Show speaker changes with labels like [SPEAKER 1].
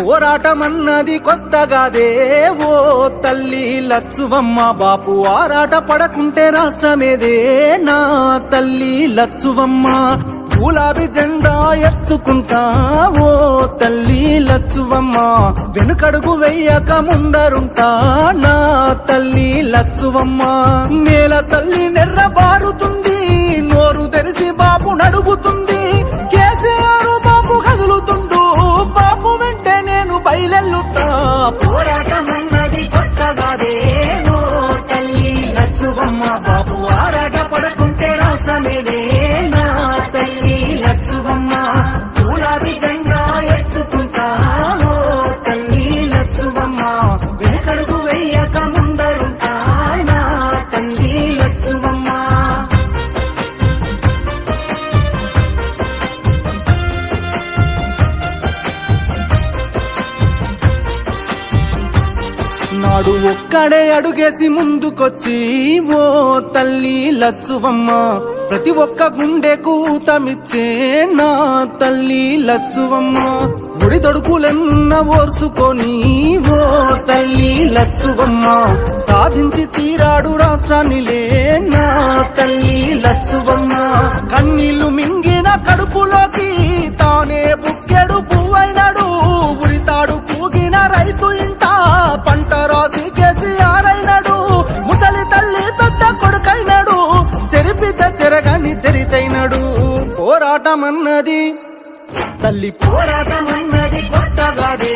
[SPEAKER 1] పోరాటమన్నది కొత్తగాదే ఓ తల్లి లచ్చువమ్మ బాపు ఆరాట పడకుంటే రాష్ట్రమేదే నా తల్లి లచ్చువమ్మ గులాబీ జెండా ఎత్తుకుంటా ఓ తల్లి లచ్చువమ్మ వెనుకడుగు వెయ్యక ముందరుంటా నా తల్లి లచ్చువమ్మ నేల తల్లి నెర్రబారుతుంది నోరు తెరిసి బాపు నడుగుతుంది కేసీఆర్ బాపు కదులుతుండు బాపు వెంటే నేను బయలెల్లుతా పోరాటమన్నది కొత్తగాదే ఓ తల్లి లచ్చువమ్మ బాపు ఆరాట పడకుంటే రాష్ట్రమేదే నా తల్లి లచ్చువమ్మ గులాబీ జెండా ఎత్తుకుంటా ఓ తల్లి లచ్చువమ్మ వెనకడుగు వెయ్యక ముందరుంటా నా తల్లి లచ్చువమ్మ నాడు ఒక్కడే అడుగేసి ముందుకొచ్చి ఓ తల్లి లచ్చువమ్మ ప్రతి ఒక్క గుండెకు ఊతమిచ్చే నా తల్లి లచ్చువమ్మ గుడి తొడుకులెన్న ఓర్చుకొని ఓ తల్లి లచ్చువమ్మ సాధించి తీరాడు రాష్ట్రాన్నిలే నా తల్లి లచ్చువమ్మ కన్నీళ్లు మింగిన కడుపులోకి తానే బుక్కెడు పువ్వైనాడు ఉరితాడు పూగిన రైతు ఇంట పంట రాసి కేసీఆర్ అయినాడు ముసలి తల్లి పెద్ద కొడుకైనాడు చెరిపితే చెరగని చరితైనాడు పోరాటమన్నది తల్లి పోరాటమన్నది కొత్తగాదే